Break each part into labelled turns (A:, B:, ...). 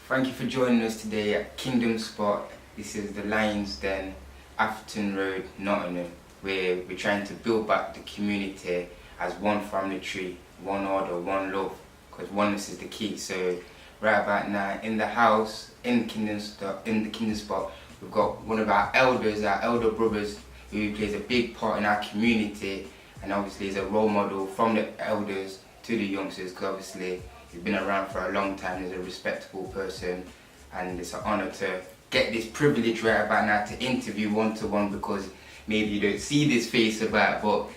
A: Thank you for joining us today at Kingdom Spot. This is the Lions Den, Atherton Road, Nottingham, where we're trying to build back the community as one family tree, one order, one love, because oneness is the key. So right about now, in the house, in the Kingdom Spot, we've got one of our elders, our elder brothers, who plays a big part in our community, and obviously is a role model from the elders to the youngsters, because obviously he's been around for a long time, he's a respectable person, and it's an honour to get this privilege right about now to interview one-to-one, because maybe you don't see this face about, but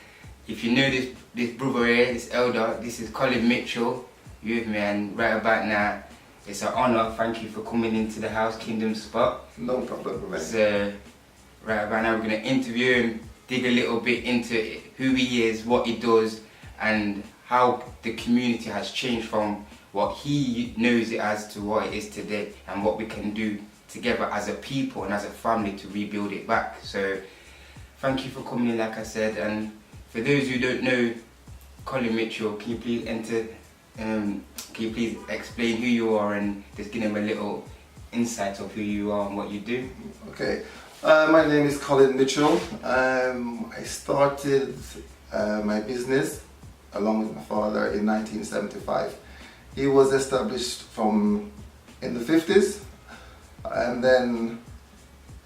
A: if you know this brother here, this elder, this is Colin Mitchell, you with me, and right about now, it's an honour. Thank you for coming into the house, Kingdom Spot.
B: No problem, man.
A: So, right about now we're going to interview him, dig a little bit into who he is, what he does, and how the community has changed from what he knows it as to what it is today, and what we can do together as a people and as a family to rebuild it back. So thank you for coming in, like I said, and for those who don't know Colin Mitchell, can you please explain who you are and just give them a little insight of who you are and what you do?
B: Okay, my name is Colin Mitchell. I started my business along with my father in 1975. He was established in the 50s, and then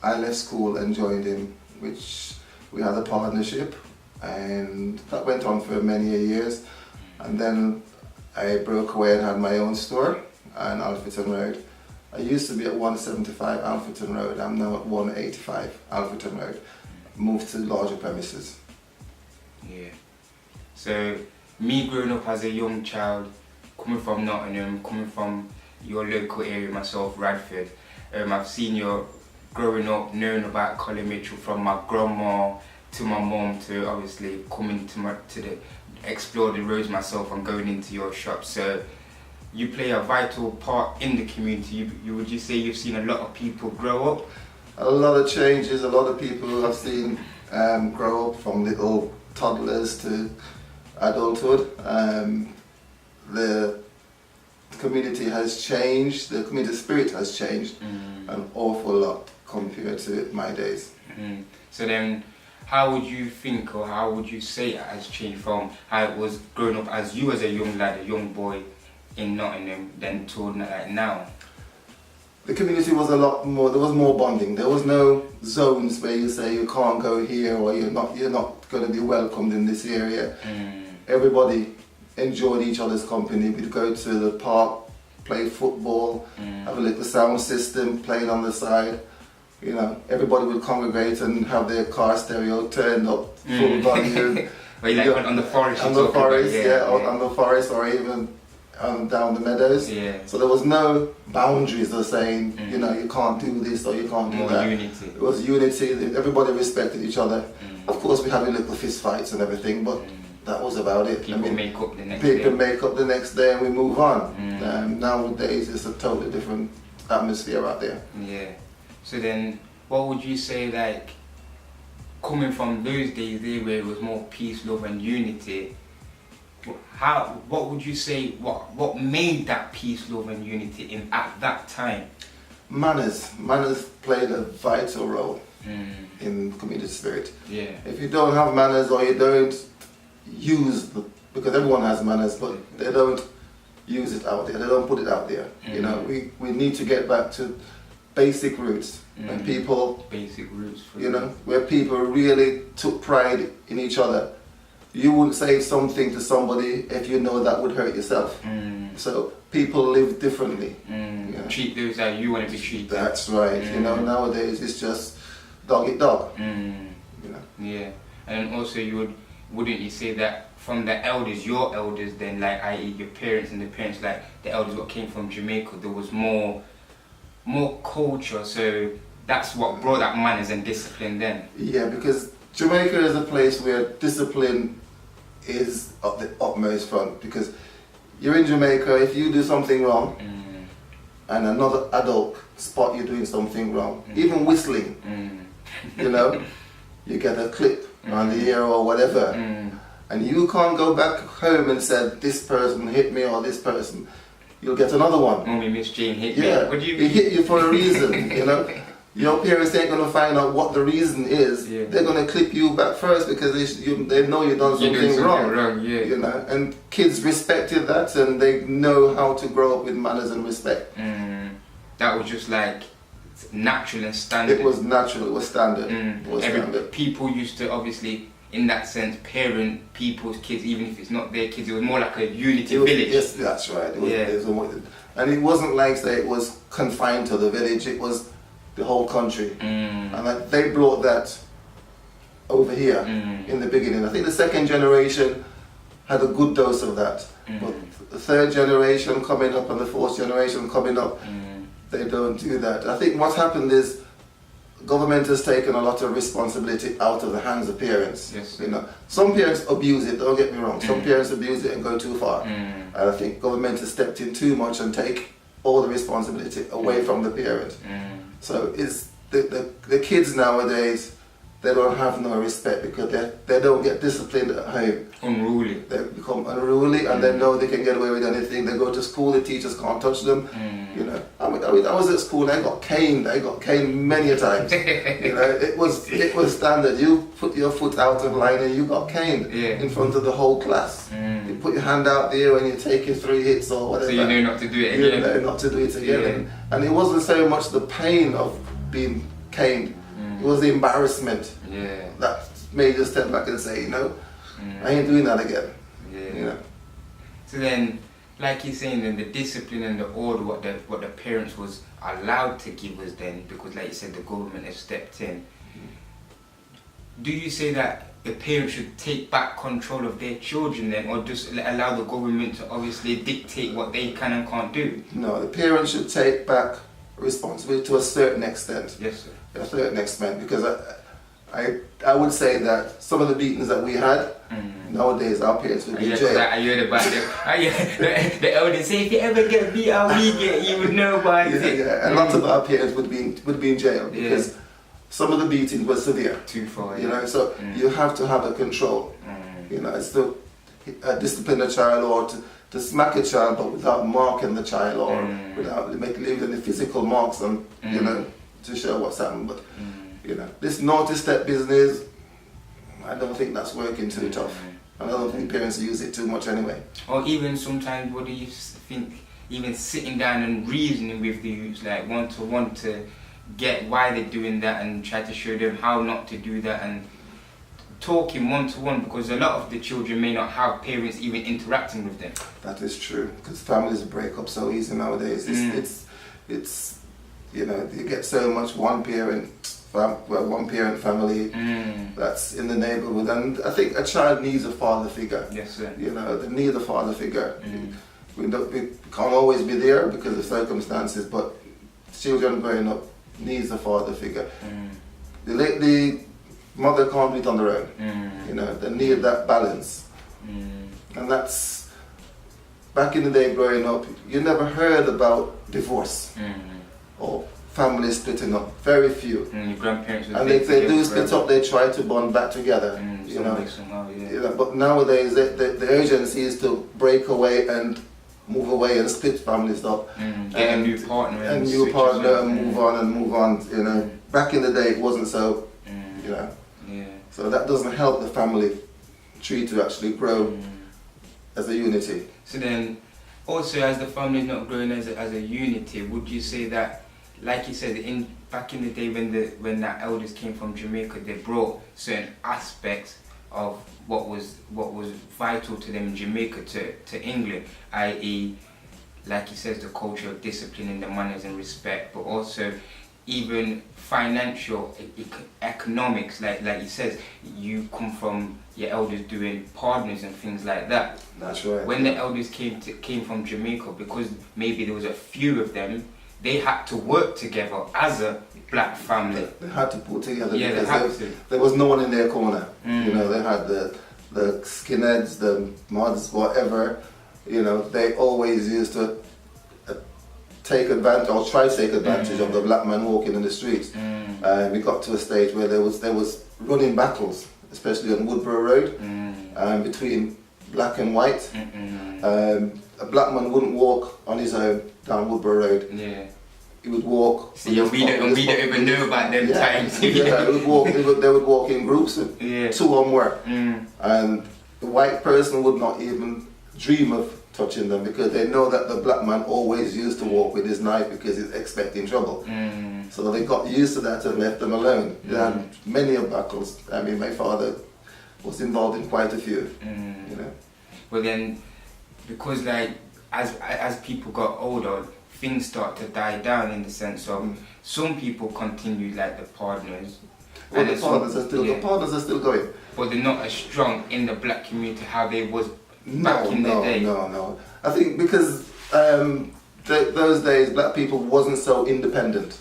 B: I left school and joined him, which we had a partnership, and that went on for many years. And then I broke away and had my own store on Alfreton Road. I used to be at 175 Alfreton Road. I'm now at 185 Alfreton Road. Moved to larger premises.
A: Yeah. So me growing up as a young child, coming from Nottingham, coming from your local area myself, Radford, I've seen you growing up, knowing about Colin Mitchell from my grandma to my mum to obviously coming to explore the roads myself and going into your shop. So you play a vital part in the community. Would you say you've seen a lot of people grow up?
B: A lot of changes, a lot of people I've seen grow up from little toddlers to adulthood. The community has changed, the community spirit has changed an awful lot compared to my days.
A: So then, how would you think, or how would you say it has changed from how it was growing up as you as a young lad, a young boy in Nottingham, then to like now?
B: The community was a lot more, there was more bonding. There was no zones where you say you can't go here or you're not going to be welcomed in this area. Everybody enjoyed each other's company. We'd go to the park, play football, have a little sound system playing on the side. You know, everybody would congregate and have their car stereo turned up full volume.
A: Well, like on the forest?
B: On the forest, on the forest, or even down the meadows.
A: Yeah.
B: So there was no boundaries of saying, you know, you can't do this or you can't do that.
A: Unity.
B: It was unity. Everybody respected each other. Of course, we had little fist fights and everything, but that was about it.
A: People make up the next day.
B: People make up the next day and we move on. Nowadays, it's a totally different atmosphere out there.
A: Yeah. So then, what would you say, like, coming from those days there where it was more peace, love and unity, what would you say, what made that peace, love and unity at that time? Manners
B: played a vital role in community spirit.
A: Yeah.
B: If you don't have manners or you don't use, because everyone has manners, but they don't use it out there, they don't put it out there. You know, we need to get back to basic roots and people,
A: basic roots,
B: you know, where people really took pride in each other. You wouldn't say something to somebody if you know that would hurt yourself. So people live differently. You know?
A: Treat those that you want to be treated.
B: That's right. You know, nowadays it's just dog eat dog. You know.
A: Yeah, and also wouldn't you say that from the elders, your elders, then, like, i.e. your parents and the parents, like the elders what came from Jamaica, there was more culture, so that's what brought that manners and discipline then.
B: Yeah, because Jamaica is a place where discipline is at the utmost front, because you're in Jamaica, if you do something wrong and another adult spot you doing something wrong, even whistling, you know, you get a clip on the ear or whatever, and you can't go back home and say this person hit me or this person. you'll get another one.
A: Mommy, Miss Jane hit
B: Yeah,
A: me. What do you
B: he
A: mean?
B: hit you for a reason, you know. Your parents ain't gonna find out what the reason is.
A: Yeah.
B: They're gonna clip you back first because they know you've done something wrong.
A: Yeah.
B: You know, and kids respected that, and they know how to grow up with manners and respect.
A: That was just like natural and standard.
B: It was natural. It was standard. It was standard.
A: People used to obviously, in that sense, parent people's kids, even if it's not their kids. It was more like a unity village.
B: Yes, that's right. And it wasn't like say it was confined to the village. It was the whole country, and like, they brought that over here in the beginning. I think the second generation had a good dose of that, but the third generation coming up and the fourth generation coming up, they don't do that. I think what's happened is government has taken a lot of responsibility out of the hands of parents.
A: Yes.
B: You know, some parents abuse it. Don't get me wrong. Some parents abuse it and go too far. And I think government has stepped in too much and take all the responsibility away from the parent. So it's the kids nowadays, they don't have no respect because they don't get disciplined at home.
A: Unruly.
B: They become unruly and they know they can get away with anything. They go to school, the teachers can't touch them. You know, I was at school, I got caned many a times. You know, it was standard. You put your foot out of line and you got caned in front of the whole class. You put your hand out there when you take your 3 hits or whatever.
A: So you know not to do it again.
B: You know not to do it again. And it wasn't so much the pain of being caned. It was the embarrassment that made you step back and say, you know, I ain't doing that again. You know.
A: So then, like you're saying, then the discipline and the order, what the parents was allowed to give us then, because like you said, the government has stepped in. Do you say that the parents should take back control of their children then, or just allow the government to obviously dictate what they can and can't do?
B: No, the parents should take back responsibility to a certain extent.
A: Yes, sir.
B: A certain extent, because I would say that some of the beatings that we had, nowadays our parents would be in jail.
A: I heard about the elders say, if you ever get beat how we get, you would know about it.
B: And lots of our parents would be in jail because some of the beatings were severe.
A: Too far,
B: you know, so you have to have a control. You know, it's to discipline a child or to smack a child, but without marking the child or without leaving any physical marks on, you know, to show what's happened. But you know, this naughty step business, I don't think that's working too tough. And I don't think parents use it too much anyway.
A: Or even sometimes, what do you think, even sitting down and reasoning with the youths, like one-to-one, to get why they're doing that and try to show them how not to do that, and talking one-to-one, because a lot of the children may not have parents even interacting with them.
B: That is true, because families break up so easy nowadays. It's you know, you get so much one parent family that's in the neighborhood, and I think a child needs a father figure.
A: Yes, sir.
B: You know, they need a father figure. We can't always be there because of circumstances, but children growing up needs a father figure. The mother can't do it on their own. You know, they need that balance. And that's, back in the day growing up, you never heard about divorce or families splitting up. Very few.
A: Your grandparents would
B: and if they do split up, they try to bond back together. You know? You know, but nowadays the urgency is to break away and move away and split families up.
A: Get a new partner
B: and move on. You know, back in the day it wasn't so. You know, so that doesn't help the family tree to actually grow as a unity.
A: So then, also as the family is not growing as a unity, would you say that, like you said, back in the day when the elders came from Jamaica, they brought certain aspects of what was vital to them in Jamaica to England, i.e., like he says, the culture of discipline and the manners and respect, but also even financial economics, like he says, you come from your elders doing partners and things like that.
B: That's right.
A: When the elders came from Jamaica, because maybe there was a few of them, they had to work together as a black family.
B: They had to pull together
A: because
B: there was no one in their corner. You know, they had the skinheads, the mods, whatever. You know, they always used to take advantage or try to take advantage of the black man walking in the streets. We got to a stage where there was running battles, especially on Woodborough Road, between black and white. A black man wouldn't walk on his own down Woodborough Road.
A: Yeah.
B: He would walk.
A: See, we don't even know about them times.
B: Yeah, they would walk in groups of 2 or more. And the white person would not even dream of touching them because they know that the black man always used to walk with his knife because he's expecting trouble. So they got used to that and left them alone. And many of battles. I mean, my father was involved in quite a few. You know.
A: Well then, because like as people got older, things start to die down in the sense of some people continue like the partners.
B: Well, the partners are still going.
A: But they're not as strong in the black community how they was back in the day.
B: No. I think because those days black people wasn't so independent.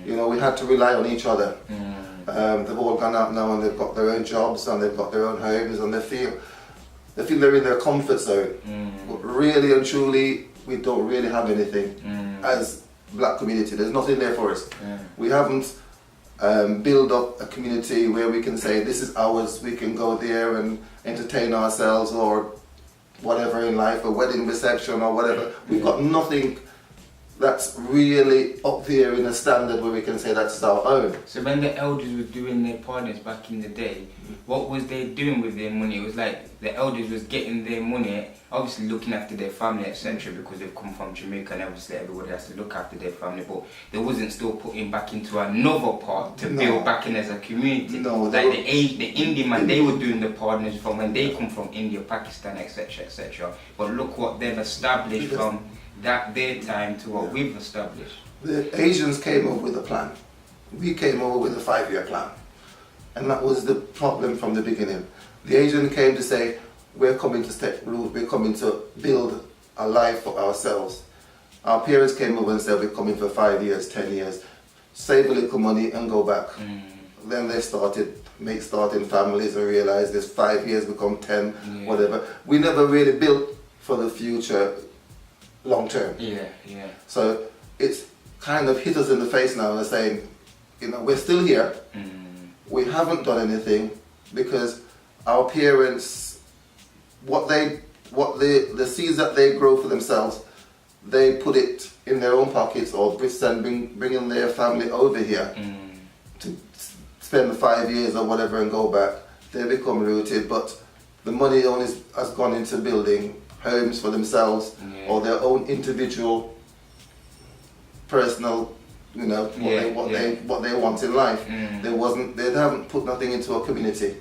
B: You know, we had to rely on each other. They've all gone out now and they've got their own jobs and they've got their own homes and they feel they're in their comfort zone. But really and truly, we don't really have anything as black community. There's nothing there for us. We haven't build up a community where we can say this is ours, we can go there and entertain ourselves or whatever in life, a wedding reception or whatever. We've got nothing that's really up there in a standard where we can say that's our own.
A: So when the elders were doing their partners back in the day, what was they doing with their money? It was like the elders was getting their money, obviously looking after their family, etc., because they've come from Jamaica and obviously everybody has to look after their family, but they wasn't still putting back into another part to build back in as a community. Like the Indian man, they were doing the partners from when they come from India, Pakistan, etc., etc. But look what they've established from their time to what we've established.
B: The Asians came up with a plan. We came over with a 5-year plan. And that was the problem from the beginning. The Asian came to say, we're coming to take root, we're coming to build a life for ourselves. Our parents came over and said, we're coming for 5 years, 10 years, save a little money and go back. Then they starting families and realized this 5 years become 10, whatever. We never really built for the future long term. So it's kind of hit us in the face now and saying, you know, we're still here. We haven't done anything because our parents, the seeds that they grow for themselves, they put it in their own pockets or bringing their family over here to spend the 5 years or whatever and go back. They become rooted, but the money only has gone into building homes for themselves or their own individual, personal, you know, what they want in life. They haven't put nothing into a community,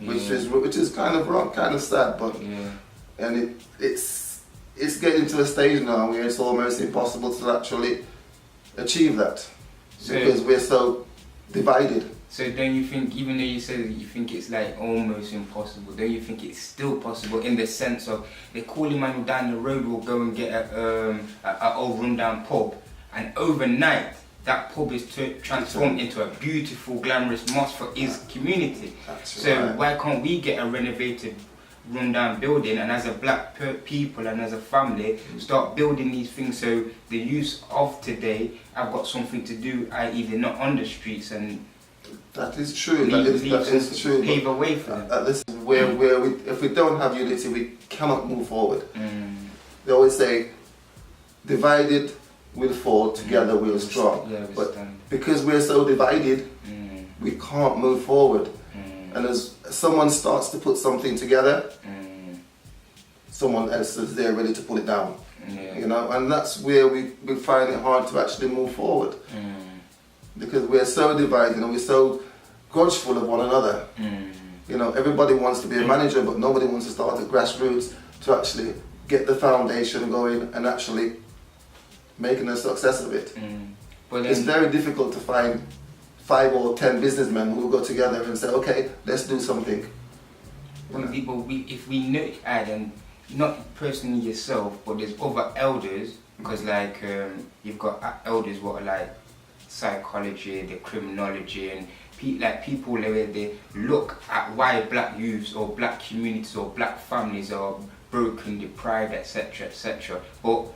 B: which is kind of wrong, kind of sad, but and it's getting to a stage now where it's almost impossible to actually achieve that because we're so divided.
A: So don't you think, even though you said that you think it's like almost impossible, don't you think it's still possible in the sense of the COLIN man down the road will go and get a old rundown pub, and overnight that pub is transformed into a beautiful, glamorous mosque for his community. Why can't we get a renovated, rundown building and as a black people and as a family start building these things so the youth of today have got something to do, i.e. they're not on the streets and
B: that is true. That is true.
A: Pave a way for them.
B: This is where if we don't have unity, we cannot move forward. They always say, divided we'll fall, together we'll strong. But because we're so divided, we can't move forward. And as someone starts to put something together, someone else is there ready to pull it down. You know, and that's where we find it hard to actually move forward. Because we're so divided and we're so grudgeful of one another. You know, everybody wants to be a manager, but nobody wants to start at grassroots to actually get the foundation going and actually making a success of it. But it's very difficult to find 5 or 10 businessmen who will go together and say, okay, let's do something.
A: If we know, and not personally yourself, but there's other elders, because like you've got elders what are like psychology, the criminology, and people where they look at why black youths or black communities or black families are broken, deprived, etc., etc. But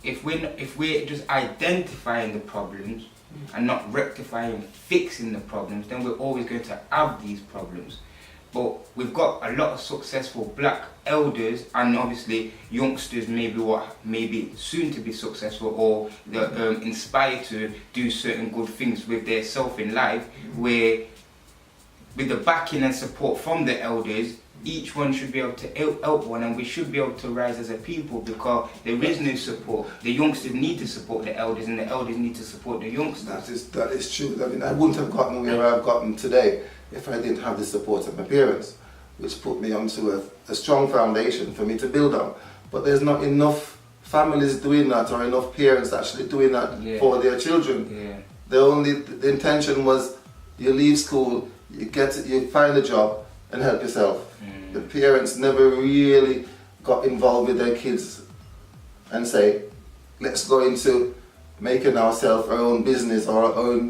A: if we're just identifying the problems and not rectifying, fixing the problems, then we're always going to have these problems. but we've got a lot of successful black elders and obviously youngsters, maybe soon to be successful, or they're inspired to do certain good things with their self in life, where with the backing and support from the elders, each one should be able to help one, and we should be able to rise as a people, because there is no support. The youngsters need to support the elders, and the elders need to support the youngsters.
B: That is true. I mean, I wouldn't have gotten where I've gotten today if I didn't have the support of my parents, which put me onto a strong foundation for me to build on. But there's not enough families doing that, or enough parents actually doing that for their children.
A: Yeah.
B: The intention was, you leave school, you find a job and help yourself. The parents never really got involved with their kids and say, let's go into making ourselves our own business, or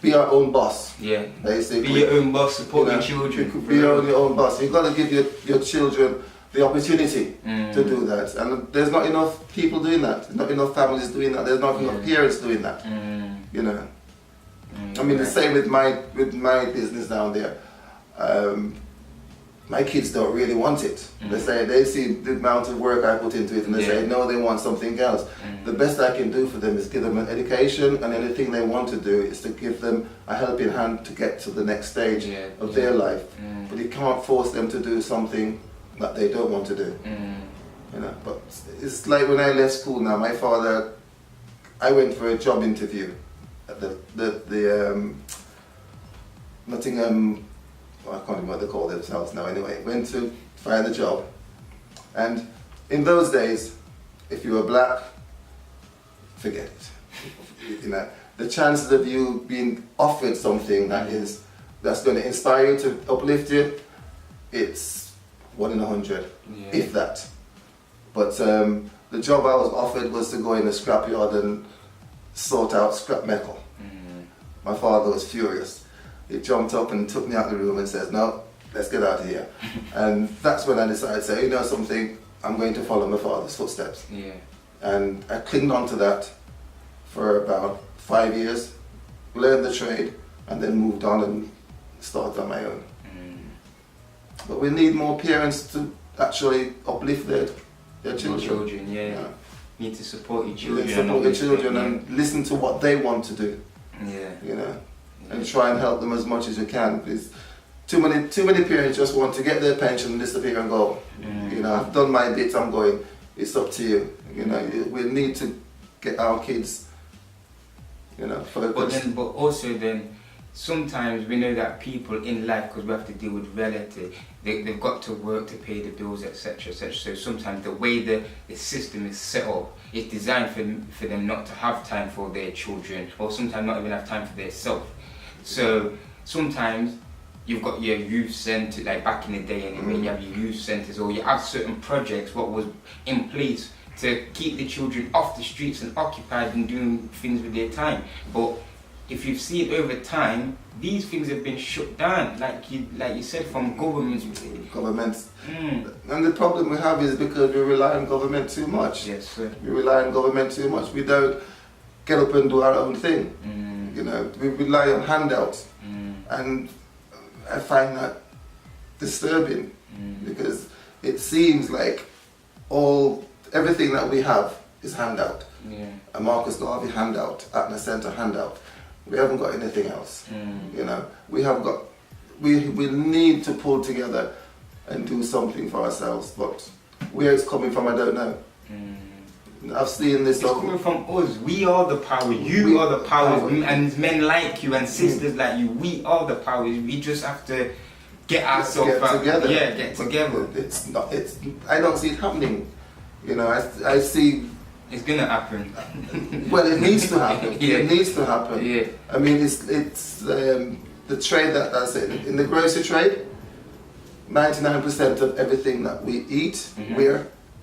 B: be our own boss.
A: Yeah.
B: Basically.
A: Be your own boss, support your children.
B: Be your own boss. You've got to give your children the opportunity to do that. And there's not enough people doing that. There's not enough families doing that. There's not enough parents doing that. You know. I mean, the same with my business down there. My kids don't really want it. They see the amount of work I put into it, and they say no, they want something else. The best I can do for them is give them an education, and anything they want to do is to give them a helping hand to get to the next stage of their life. But you can't force them to do something that they don't want to do. You know. But it's like when I left school now, my father, I went for a job interview at the Nottingham, I can't remember what they call themselves now anyway, went to find a job. And in those days, if you were black, forget it. You know, the chances of you being offered something that's going to inspire you, to uplift you, it's 1 in 100, if that. But the job I was offered was to go in a scrapyard and sort out scrap metal. My father was furious. He jumped up and took me out of the room and says, no, let's get out of here. And that's when I decided to say, you know something, I'm going to follow my father's footsteps. And I clinged on to that for about 5 years, learned the trade, and then moved on and started on my own. But we need more parents to actually uplift their children.
A: Need to support your children.
B: Support your children and listen to what they want to do. You know. And try and help them as much as you can. Because too many parents just want to get their pension and disappear and go. You know, I've done my bit, I'm going. It's up to you. You know, we need to get our kids, you know, focused. But
A: also sometimes we know that people in life, because we have to deal with reality, they've got to work to pay the bills, etc., etc. So sometimes the way the system is set up is designed for them not to have time for their children, or sometimes not even have time for themselves. So sometimes you've got your youth centre, like back in the day anyway, you have your youth centres, or you have certain projects what was in place to keep the children off the streets and occupied and doing things with their time. But if you've seen over time, these things have been shut down, like you said, from governments. And
B: the problem we have is because we rely on government too much.
A: Yes, sir.
B: We rely on government too much. We don't get up and do our own thing. You know, we rely on handouts. And I find that disturbing because it seems like everything that we have is handout. A Marcus Garvey handout, Atna Centre handout. We haven't got anything else. You know, we need to pull together and do something for ourselves, but where it's coming from, I don't know. I've seen this.
A: It's coming from us. We are the power. You are the power. And men like you and sisters like you, we are the power. We just have to get ourselves
B: together.
A: Get together.
B: It's not. I don't see it happening. You know, I see.
A: It's gonna happen.
B: Well, it needs to happen. It needs to happen. I mean, it's the trade that I said in the grocery trade. 99% of everything that we eat,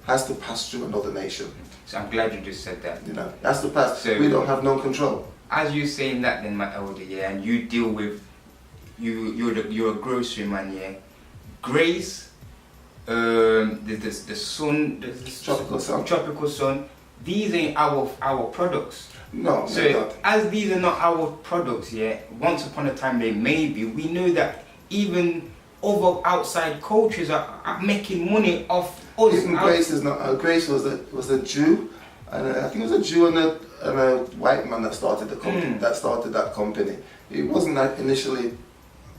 B: has to pass through another nation.
A: So I'm glad you just said that.
B: You know, it has to pass. So we don't have no control.
A: As you're saying that, then my elder, and you deal with you're a grocery man, Grace, the sun, tropical sun. These ain't our products.
B: No,
A: so
B: not.
A: As these are not our products, once upon a time they may be. We know that even other outside cultures are making money off us.
B: Even Grace is not. Grace was a Jew, and I think it was a Jew and a white man that started the company. That started that company. It wasn't like initially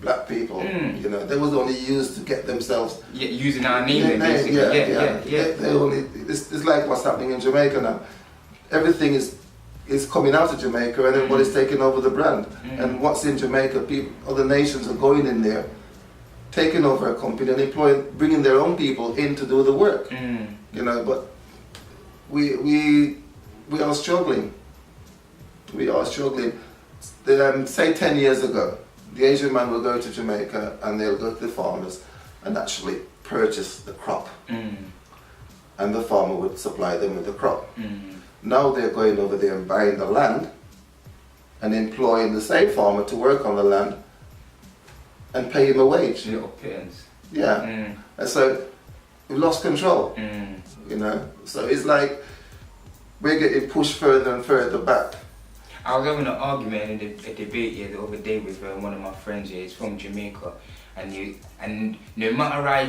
B: black people. You know, they was only used to get themselves.
A: Yeah, using our name. Basically. Yeah.
B: They only. It's like what's happening in Jamaica now. Everything is coming out of Jamaica, and everybody's taking over the brand. And what's in Jamaica, people, other nations are going in there, taking over a company and employing, bringing their own people in to do the work. You know, but we are struggling. We are struggling. Say 10 years ago, the Asian man will go to Jamaica and they'll go to the farmers and actually purchase the crop, and the farmer would supply them with the crop. Now they're going over there and buying the land and employing the same farmer to work on the land and pay him a wage.
A: Little pittance.
B: Yeah. And so we've lost control. You know, so it's like we're getting pushed further and further back.
A: I was having an argument and a debate here the other day with one of my friends here. He's from Jamaica, and no matter how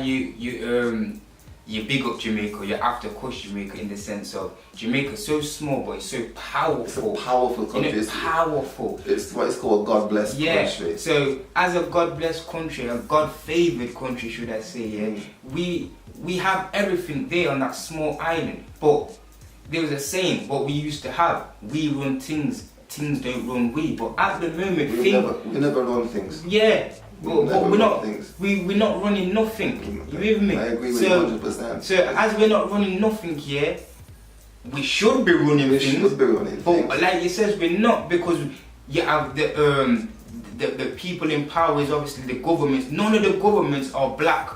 A: you big up Jamaica, you have to push Jamaica in the sense of Jamaica's so small but it's so powerful.
B: It's a powerful country.
A: You know, powerful.
B: It's what it's called, God blessed country.
A: So as a God blessed country, a God favoured country, should I say, we have everything there on that small island. But there was a saying, what we used to have, we run things don't run we. But at the moment,
B: we never run things.
A: Yeah. But we're not running nothing. You with me?
B: I agree with you 100%.
A: So as we're not running nothing here, we should be running things.
B: We should be running things.
A: But like you says, we're not, because you have the people in power is obviously the governments. None of the governments are black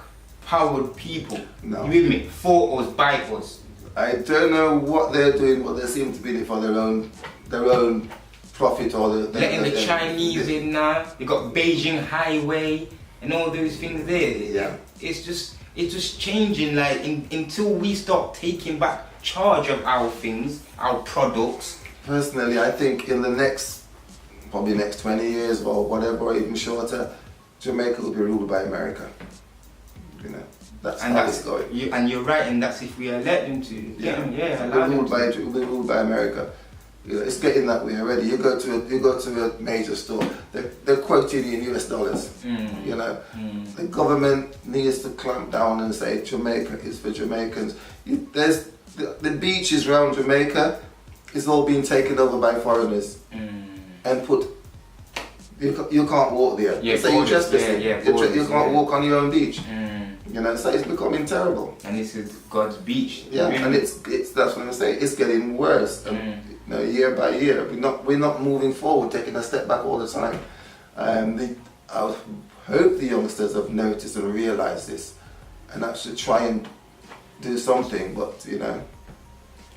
A: powered people.
B: No.
A: You with me? For us, by us.
B: I don't know what they're doing, but they seem to be doing for their own profit, or
A: letting the Chinese in now. You got Beijing Highway and all those things there.
B: Yeah.
A: It's just changing. Like until we start taking back charge of our things, our products.
B: Personally, I think in the next 20 years or whatever, or even shorter, Jamaica will be ruled by America. You know, that's it's going.
A: And you're right, and that's if we allow them to.
B: We'll be ruled by America. You know, it's getting that way already. You go to a major store, they're quoting you in US dollars. You know, the government needs to clamp down and say Jamaica is for Jamaicans. There's the beaches around Jamaica is all being taken over by foreigners and put. You can't walk there.
A: Yeah,
B: so you can't walk on your own beach. You know, so it's becoming terrible.
A: And this is God's beach.
B: Yeah, and it's that's what I'm saying. It's getting worse. And, you know, year by year, we're not moving forward, taking a step back all the time. I hope the youngsters have noticed and realised this, and actually try and do something. But you know,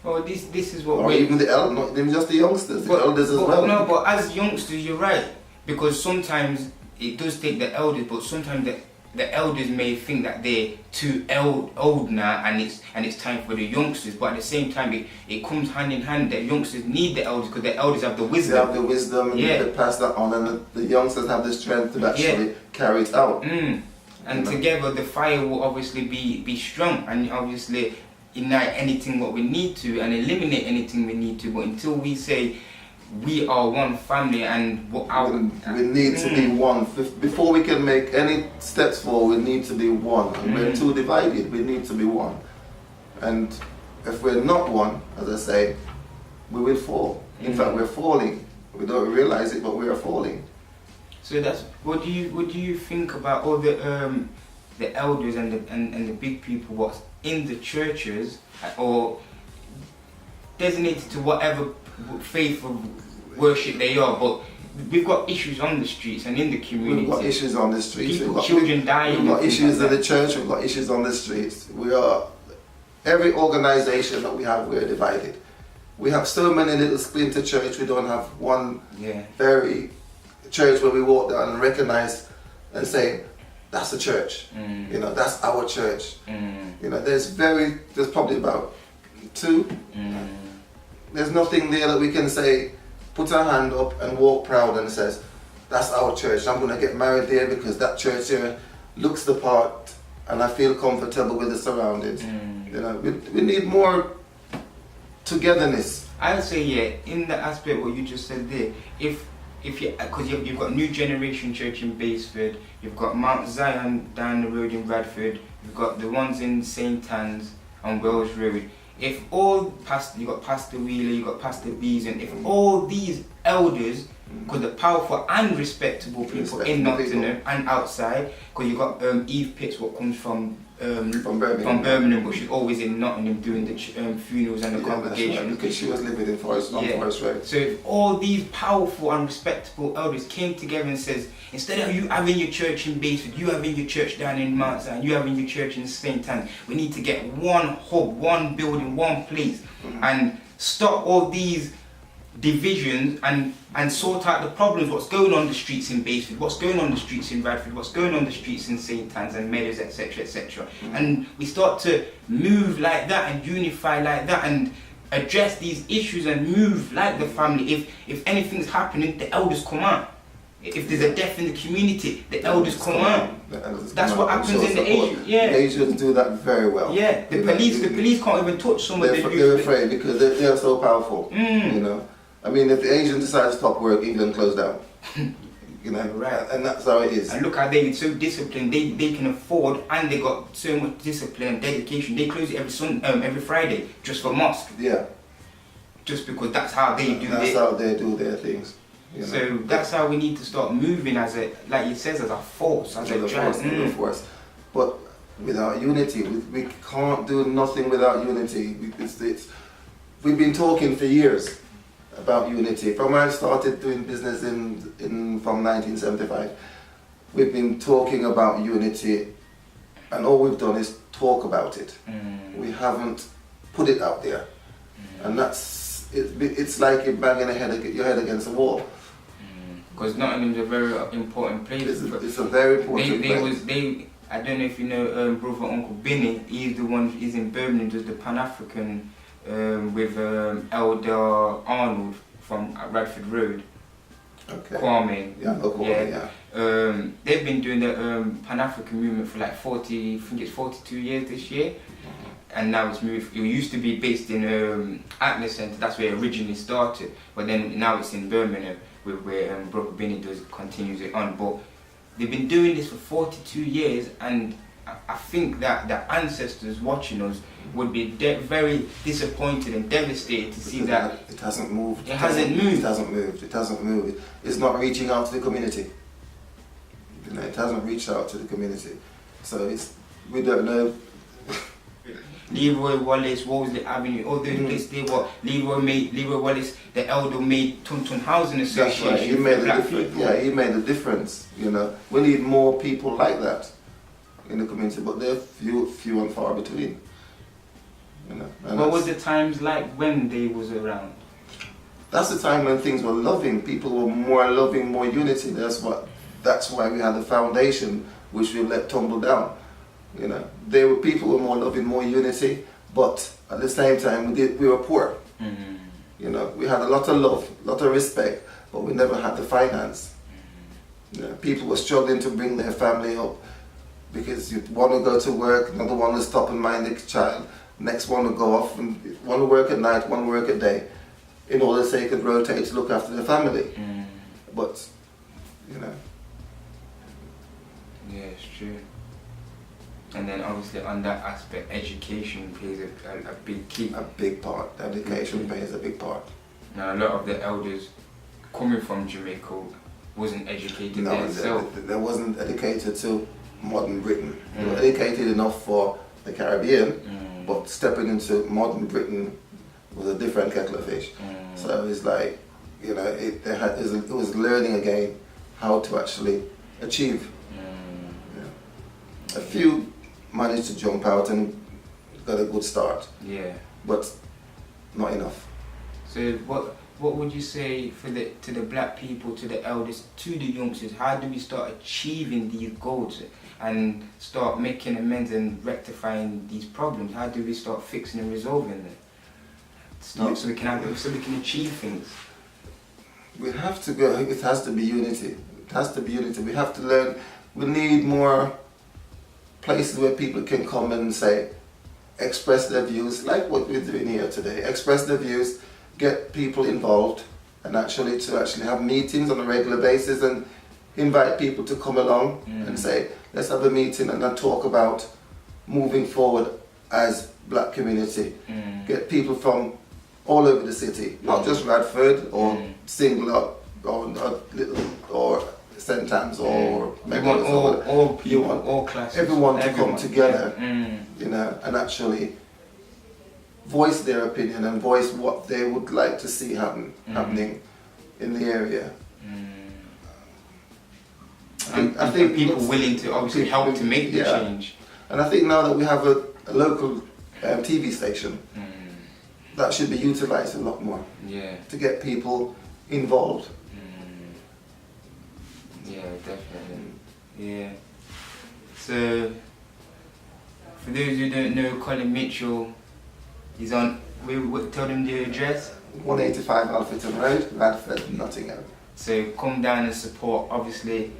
A: well, this is what.
B: Or even not even just the youngsters, the elders as well.
A: No, but as youngsters, you're right, because sometimes it does take the elders, but sometimes the elders may think that they're too old now, and it's time for the youngsters. But at the same time, it comes hand in hand that youngsters need the elders, because the elders have the wisdom.
B: They have the wisdom, and they pass that on, and the youngsters have the strength to actually carry it out.
A: And together, the fire will obviously be strong, and obviously ignite anything what we need to, and eliminate anything we need to. But until we say we are one family, and
B: we need to be one. Before we can make any steps forward, we need to be one. And we're too divided. We need to be one. And if we're not one, as I say, we will fall. In fact, we're falling. We don't realize it, but we are falling.
A: So that's what do you think about all the elders and the big people what's in the churches, or designated to whatever faith of worship they are, but we've got issues on the streets and in the community.
B: We've got issues on the streets.
A: Children dying.
B: We've got issues in the church. We've got issues on the streets. Every organisation that we have, we're divided. We have so many little splinter church. We don't have one very church where we walk down and recognise and say, that's a church. You know, that's our church. You know, there's probably about 2. There's nothing there that we can say, put our hand up and walk proud and says, that's our church. I'm going to get married there because that church here, looks the part, and I feel comfortable with the surroundings.
A: Mm.
B: You know, we need more togetherness.
A: I would say, yeah, in the aspect what you just said there, if you, because you've got New Generation Church in Baseford, you've got Mount Zion down the road in Bradford, you've got the ones in St. Anne's on Wells Road. If all you got Pastor Wheeler, you got Pastor Beeson, if all these elders, because they're powerful and respectable people in Nottingham and outside, because you got Eve Pitts, what comes from Birmingham, but she's always in Nottingham doing the funerals and the congregation.
B: Right, because she was living in Forest Road.
A: So if all these powerful and respectable elders came together and says, instead of you having your church in Baseford, you having your church down in Mount Zion, you having your church in St. Anne's, we need to get one hub, one building, one place, and stop all these divisions and sort out the problems, what's going on the streets in Baseford, what's going on the streets in Bradford, what's going on the streets in St. Anne's and Meadows, etc, etc. And we start to move like that and unify like that and address these issues and move like the family. If anything's happening, the elders come out. If there's a death in the community, the elders come out. That's what happens in the Asians. Yeah,
B: the Asians do that very well.
A: Yeah, the police can't even touch some of the youth.
B: They're afraid because they're so powerful. You know, I mean, if the Asians decide to stop work, England closed down. You know,
A: right?
B: And that's how it is.
A: And look how they're so disciplined. They can afford, and they got so much discipline and dedication. They close it every Friday just for mosque.
B: Yeah.
A: Just because that's how they do.
B: That's how they do their things. You know?
A: So that's how we need to start moving as a, like it says, as a force, as a giant
B: force. But without unity, we can't do nothing without unity. We've been talking for years about unity. From when I started doing business from 1975, we've been talking about unity, and all we've done is talk about it. We haven't put it out there, and that's it's like you're banging your head against a wall.
A: Because Nottingham's a very important place.
B: It's a very important place.
A: I don't know if you know brother Uncle Binny. He's the one. He's in Birmingham. Does the Pan African with Elder Arnold from Radford Road.
B: Okay.
A: Kwame.
B: Yeah, Kwame. Yeah.
A: They've been doing the Pan African movement for like 40. I think it's 42 years this year. And now it's moved. It used to be based in Atlas Centre. That's where it originally started. But then now it's in Birmingham, where Brother Benny continues it on. But they've been doing this for 42 years, and I think that the ancestors watching us would be very disappointed and devastated to see that
B: it hasn't moved.
A: It hasn't moved.
B: It hasn't moved. It hasn't moved. It's not reaching out to the community. You know, it hasn't reached out to the community. So we don't know.
A: Leroy Wallace, Wolseley Avenue, all those places they were. Leroy Wallace, the elder made Tuntun Housing Association.
B: That's right. He made a difference. Yeah, he made a difference. You know, we need more people like that in the community, but they're few and far between. You know.
A: What was the times like when they was around?
B: That's the time when things were loving. People were more loving, more unity. That's why we had the foundation, which we let tumble down. You know, people were more loving, more unity, but at the same time we were poor. You know, we had a lot of love, a lot of respect, but we never had the finance. You know, people were struggling to bring their family up because you want to go to work, another one to stop and mind the child, next one to go off, and one to work at night, one to work at day, in order so they could rotate to look after their family. But, you know.
A: Yeah, it's true. And then obviously on that aspect, education plays a big key.
B: A big part. Education plays a big part.
A: Now a lot of the elders coming from Jamaica wasn't educated themselves.
B: They wasn't educated to modern Britain. They were educated enough for the Caribbean, but stepping into modern Britain was a different kettle of fish. So it's like, you know, it was learning again how to actually achieve. A few managed to jump out and got a good start. Yeah. But not enough.
A: So what would you say to the black people, to the elders, to the youngsters? How do we start achieving these goals and start making amends and rectifying these problems? How do we start fixing and resolving them? So we can achieve things.
B: We have to go. It has to be unity. It has to be unity. We have to learn. We need more places where people can come and say, express their views, like what we're doing here today. Express their views, get people involved, and actually have meetings on a regular basis and invite people to come along and say, let's have a meeting and then talk about moving forward as black community. Get people from all over the city, not just Radford or Singler or St. Anne's or
A: you want all people, all classes,
B: everyone to come together, you know, and actually voice their opinion and voice what they would like to see happening in the area.
A: I think people willing to obviously help to make the change.
B: And I think now that we have a local TV station, that should be utilised a lot more to get people involved.
A: Yeah, definitely. Yeah. So, for those who don't know, Colin Mitchell is on, tell them the address?
B: 185 Alfreton Road, Radford, Nottingham.
A: So come down and support. Obviously,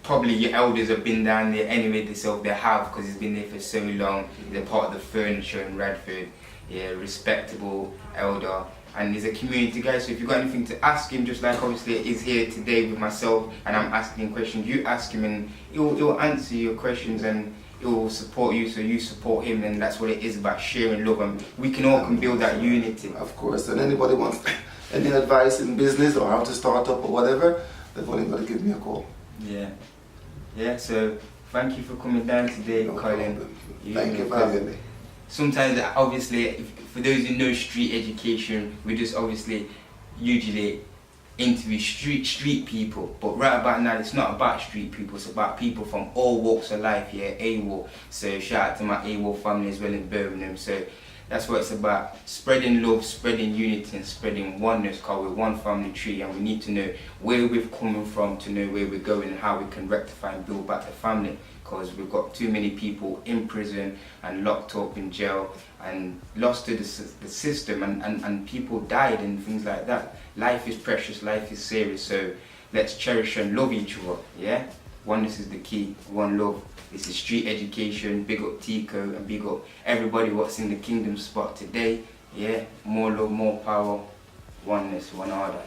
A: probably your elders have been down there anyway themselves. They have, because he's been there for so long. They're part of the furniture in Radford. Yeah, respectable elder. And he's a community guy, so if you've got anything to ask him, just like obviously he's here today with myself and I'm asking questions, you ask him and he'll answer your questions and he'll support you, so you support him, and that's what it is about, sharing love, and we can all build that unity.
B: Of course, and anybody wants any advice in business or how to start up or whatever, they've only got to give me a call.
A: Yeah, so thank you for coming down today,
B: No
A: Colin.
B: problem. Thank you for having me.
A: Sometimes, obviously, for those who know street education, we just obviously usually interview street people, but right about now it's not about street people, it's about people from all walks of life here, AWOL. So shout out to my AWOL family as well in Birmingham. So that's what it's about, spreading love, spreading unity and spreading oneness, because we're one family tree and we need to know where we've come from to know where we're going and how we can rectify and build back the family, because we've got too many people in prison and locked up in jail and lost to the system, and people died and things like that. Life is precious, life is serious, so let's cherish and love each other, yeah? Oneness is the key, one love. This is street education. Big up Teco and big up everybody what's in the Kingdom spot today. Yeah, more love, more power, oneness, one order.